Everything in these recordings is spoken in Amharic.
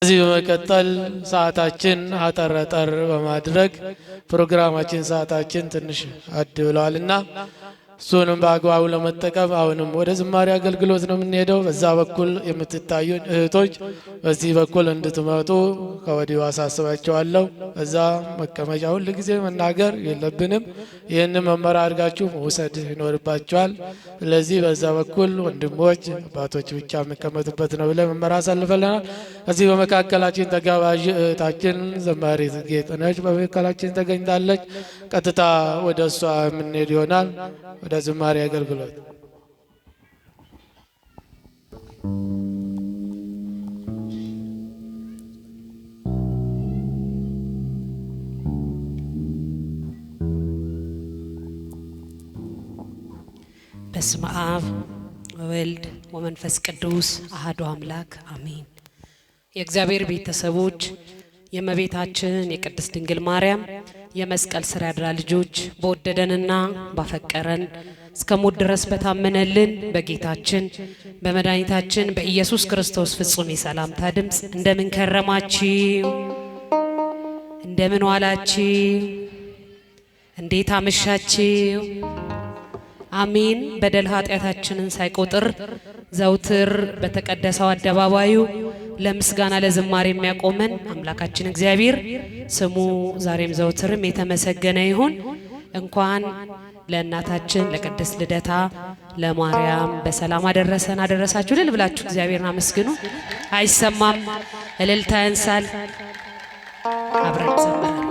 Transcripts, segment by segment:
እዚህ በመቀጠል ሰዓታችን አጠር በማድረግ ፕሮግራማችን ሰዓታችን ትንሽ አድብሏልና እሱንም በአግባቡ ለመጠቀም አሁንም ወደ ዝማሬ አገልግሎት ነው የምንሄደው። በዛ በኩል የምትታዩ እህቶች በዚህ በኩል እንድትመጡ ከወዲሁ አሳስባቸዋለሁ። እዛ መቀመጫ ሁል ጊዜ መናገር የለብንም። ይህን መመሪያ አድርጋችሁ መውሰድ ይኖርባቸዋል። ስለዚህ በዛ በኩል ወንድሞች አባቶች ብቻ የሚቀመጡበት ነው ብለን መመሪያ አሳልፈናል። ከዚህ በመካከላችን ተጋባዥ እህታችን ዘማሪት ጌጥነሽ በመካከላችን ተገኝታለች። ቀጥታ ወደ እሷ የምንሄድ ይሆናል። ወደ ዝማሬ አገልግሎት በስመ አብ ወወልድ ወመንፈስ ቅዱስ አሐዱ አምላክ አሜን። የእግዚአብሔር ቤተሰቦች የእመቤታችን የቅድስት ድንግል ማርያም የመስቀል ስር ያድራ ልጆች በወደደንና ባፈቀረን እስከ ሞት ድረስ በታመነልን በጌታችን በመድኃኒታችን በኢየሱስ ክርስቶስ ፍጹም የሰላምታ ድምፅ እንደምን ከረማችሁ? እንደምን ዋላችሁ? እንዴት አመሻችሁ? አሜን። በደል ኃጢአታችንን ሳይቆጥር ዘውትር በተቀደሰው አደባባዩ ለምስጋና ለዝማሬ የሚያቆመን አምላካችን እግዚአብሔር ስሙ ዛሬም ዘውትርም የተመሰገነ ይሁን። እንኳን ለእናታችን ለቅድስት ልደታ ለማርያም በሰላም አደረሰን አደረሳችሁ። ልል ብላችሁ እግዚአብሔርን አመስግኑ። አይሰማም፣ እልልታ ያንሳል። አብረን እንዘምራለን።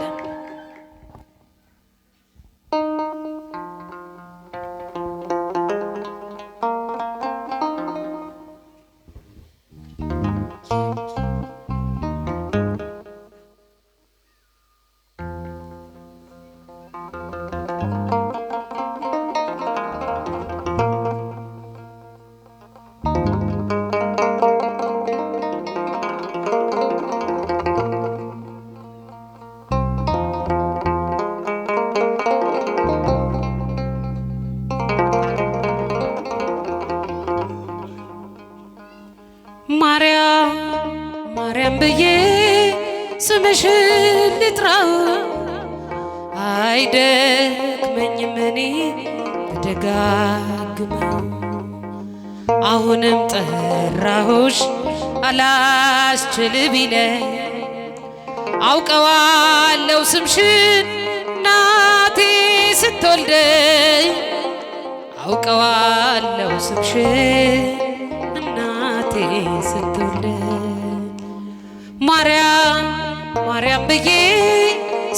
ማርያም ብዬ ስምሽን ልጥራው አይደክመኝም እኔ ብደጋግመው። አሁንም ጠራሁሽ አላስችል ቢለኝ አውቀዋለሁ ስምሽን እናቴ ስትወልደኝ አውቀዋለሁ ስምሽን እናቴ ስትወልደኝ። ማርያም ብዬ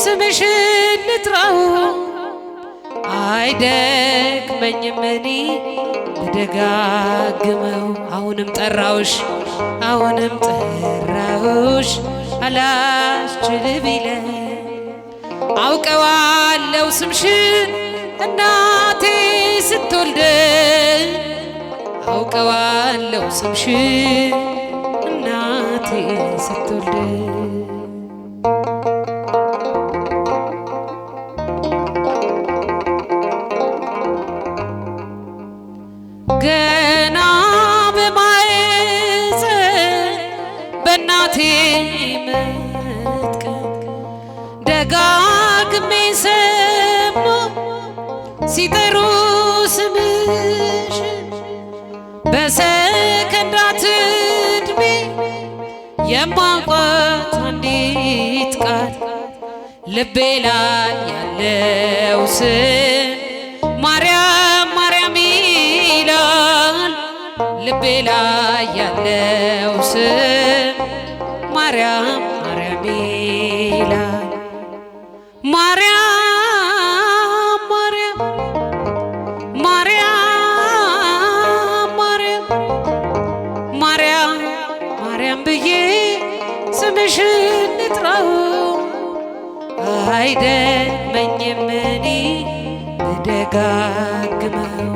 ስምሽን ልጥራው አይደክመኝም እኔ ብደጋግመው። አሁንም ጠራሁሽ አላስችል ቢለኝ አውቀዋለሁ ስምሽን እናቴ ስትወልደኝ አውቀዋለሁ ስምሽን እናቴ ስትወልደኝ። ገና በማኅፀን በእናቴ መጥቀን ደጋግሜ ሰማሁ ሲጠሩ ስምሽን በሰከንዳት ዕድሜ የማውቃት አንዲት ቃል ልቤ ላይ ያለው ስም ማርያም ማርያም ይላል። ልቤ ላይ ያለው ስም ማርያም ማርያም ይላል። ማርያም ማርያም ማርያም ማርያም ማርያም ማርያም ብዬ ስምሽን ልጥራው አይደክመኝም እኔ ብደጋግመው።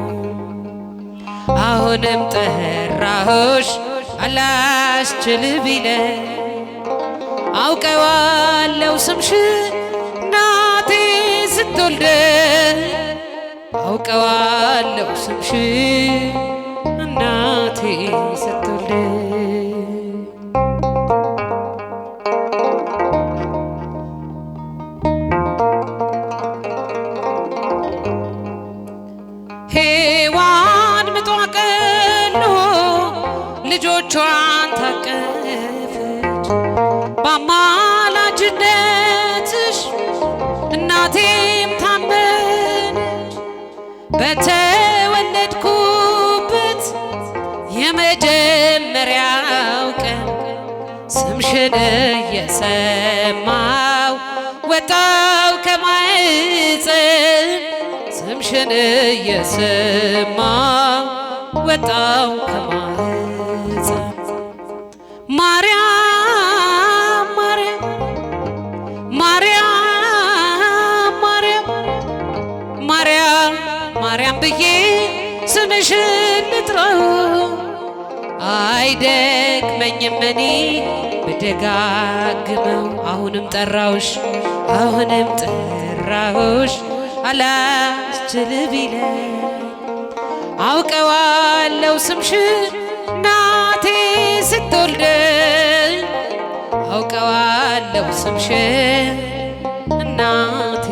አሁንም ጠራሁሽ አላስችል ቢለኝ አውቀዋለሁ ስምሽን እናቴ ስትወልደኝ አውቀዋለሁ ስምሽን እናቴ ስትወልደኝ። በአማላጅነትሽ እናቴም ታመነች። በተወለድኩበት የመጀመሪያው ቀን ስምሽን እየሰማው ወጣው ከማኅፀን ስምሽን እየሰማው ወጣው ከማኅፀን ማርያም ማርያም ማርያም ማርያም ማርያም ማርያም ብዬ ስምሽን ልጥራው አይደክመኝም እኔ ብደጋግመው አሁንም ጠራውሽ አሁንም ጠራውሽ አላስችል ቢለኝ አውቀዋለሁ ስምሽን እናቴ ስትወልደኝ አውቀዋለሁ ስምሽን እናቴ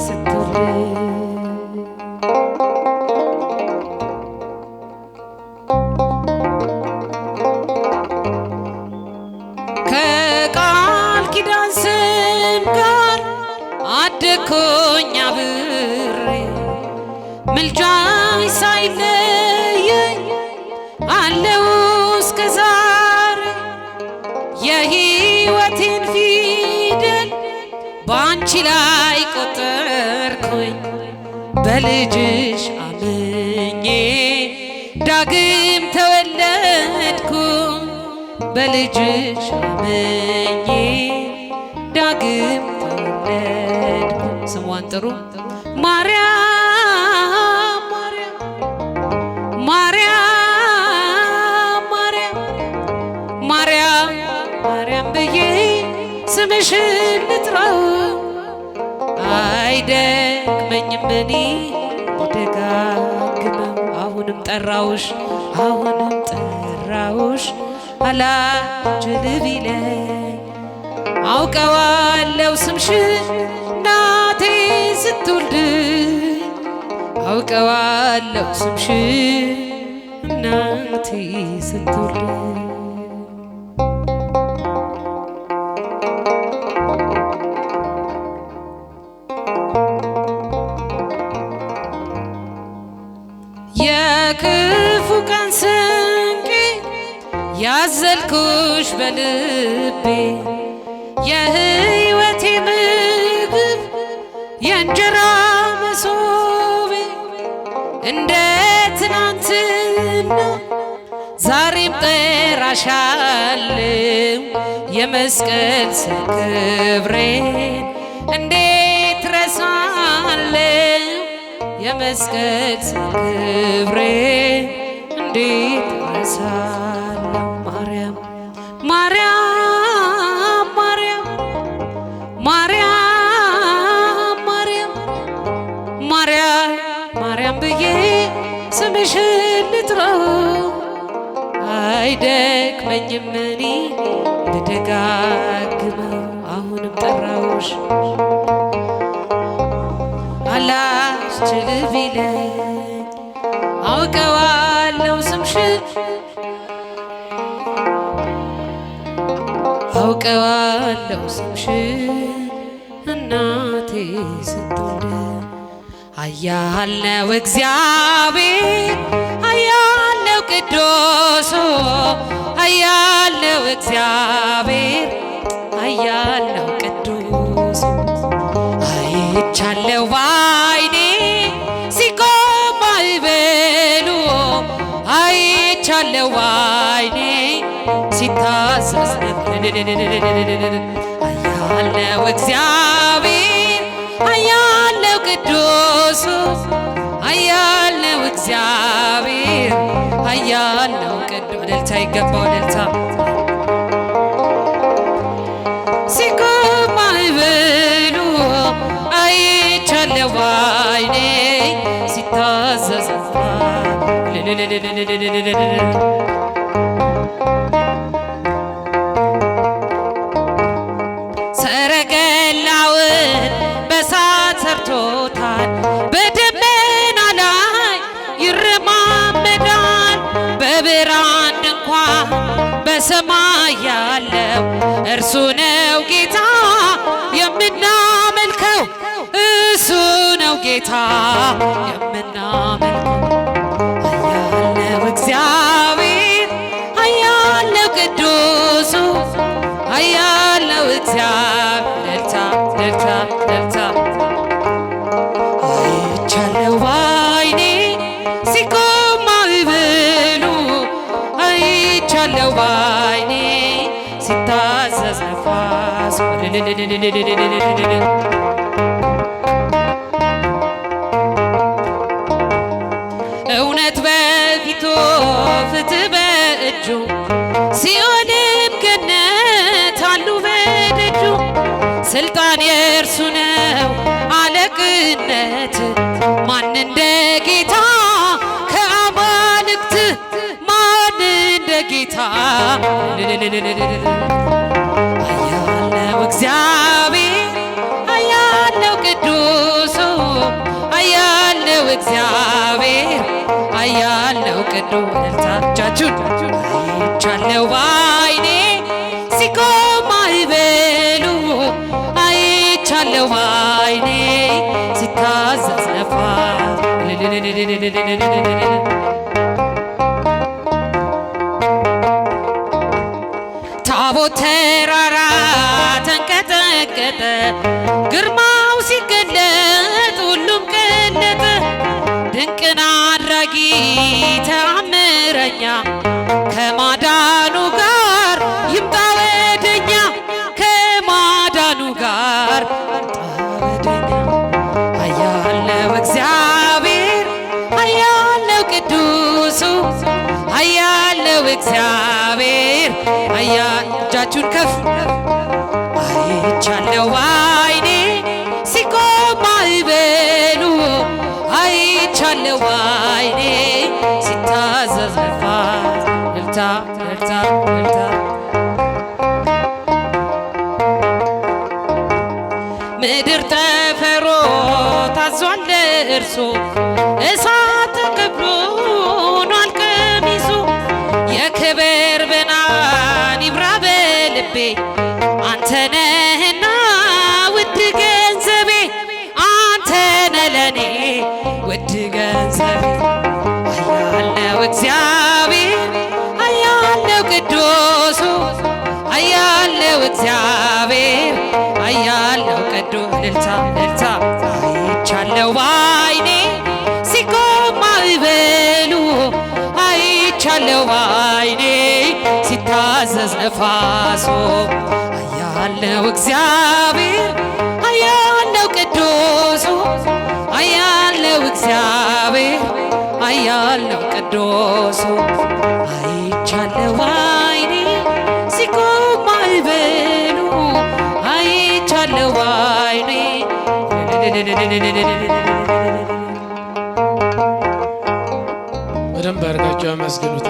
ስትወልደኝ ከቃል ኪዳን ስም ጋር አደግኩኝ አብሬ ምልጃሽ ሳይለየኝ አለው እስከ ዛሬ የሕይወቴን ፊደል በአንቺ ላይ ቆጠርኩኝ በልጅሽ አምኜ ዳግም ተወለድኩ በልጅሽ አምኜ ዳግም ተወለድኩ ስሟን ጥሩ ማርያም ማርያም ማርያም ማርያም ማርያም ብዬ ስምሽን ልጥራው አይደክመኝም እኔ ብደጋግመው አሁንም ጠራውሽ አሁንም ጠራውሽ አላስችል ቢለኝ አውቀዋለሁ ስምሽን እናቴ ስትወልደኝ አውቀዋለሁ ስምሽን እናቴ ስትወልደኝ የክፉ ቀን ስንቄ ያዘልኩሽ በልቤ የሕይወቴ ምግብ የእንጀራ መሶቤ እንደ ትናንትና ዛሬም ጠራሻለው የመስቀል ስር ክብሬን እንዴት ረሳለው የመስቀል ስር ክብሬን እንዴት ረሳለው ማርያም ማርያም ማርያም ማርያም ማርያም ማርያም ብዬ ስምሽን ልጥራው አይደክመኝም እኔ ብደጋግመው አሁንም ጠራውሽ አላስችል ቢለኝ አውቀዋለሁ ስምሽን አውቀዋለሁ ስምሽን እናቴ ስትወልደኝ ኃያል ነው እግዚአብሔር ኃያል ነው ቅዱስ ኃያል ነው እግዚአብሔር ኃያል ነው ቅዱስ አይቻለው ባይኔ ሲቆም ማዕበሉ አይቻለው ባይኔ ሲታዘዝ ኃያል ነው እግዚአብሔር ኃያል ነው ቅዱስ ኃያል ነው እግዚአብሔር ኃያል ነው ቅዱስ እልልታ ይገባው እልልታ ሲቆም ማዕበሉ አይቻለው ባይኔ ሲታዘዝ ሰረገላውን በሳት ሰርቶታል በደመና ላይ ይረማመዳል በብርሃን ድንኳን በሰማይ ያለው እርሱ ነው ጌታ የምናመልከው እሱ ነው ጌታ የምናመልከው ኃያል ነው እግዚአብሔር ኃያል ነው ቅዱሱ ኃያል ነው እግዚአብሔር እልልታ እልልታ አይቻለው ባይኔ ሲቆም ማዕበሉ አይቻለው ባይኔ ሲታዘዝ ነፋስ እውነት በፊቱ ፍትህ በእጁ ሲኦልም ገነት አሉ በደጁ ስልጣን የእርሱ ነው አለቅነት ማን እንደ ጌታ ከአማልክት ማን እንደ ጌታ ኃያል ነው እግዚአብሔር ኃያል ነው ቅዱሱ ኃያል ነው እግዚአብሔር ኃያል ነው ቅዱስ እልልታችሁን አይቻለው ባይኔ ሲቆም ማዕበሉ አይቻለው ባይኔ ሲታዘዝ ነፋስ ታቦት ተራራ ተንቀጠቀጠ ግርማው ሲገለጥ ሁሉም ቀለጠ ድንቅን አድራጊ ተአምረኛ ከማዳኑ ጋር ይምጣ ወደኛ ከማዳኑ ጋር ይምጣ ወደኛ ኃያል ነው እግዚአብሔር ኃያል ነው ቅዱሱ ኃያል ነው እግዚአብሔር ኃያል እጃችሁን ከፍ አይቻለው ባይኔ ሲቆም ማዕበሉ አይቻለው ባይኔ ሲታዘዝ ነፋስ እልልታ እልልታ እልልታ ምድር ጠፈሮ ታዟል ለእርሱ እሳት ተቀብሎኗል ቀሚሱ የክብር ብርሃን ይብራ በልቤ አንተ ነህና ውድ ገንዘቤ አንተ ነህ ለኔ ውድ ገንዘቤ ኃያል ነው እግዚአብሔር ኃያል ነው ቅዱሱ ኃያል ነው እግዚአብሔር ኃያል ነው ቅዱስ እልልታ እልልታ አይቻለው ባይኔ ሲቆም ማዕበሉ አይቻለው ባይኔ ሲታዘዝ ነፋሱ ኃያል ነው እግዚአብሔር ኃያል ነው ቅዱሱ ኃያል ነው እግዚአብሔር ኃያል ነው ቅዱሱ አይቻለው ባይኔ ሲቆም ማዕበሉ አይቻለው ባይኔ በደንብ አድርጋችሁ አመስግኑት።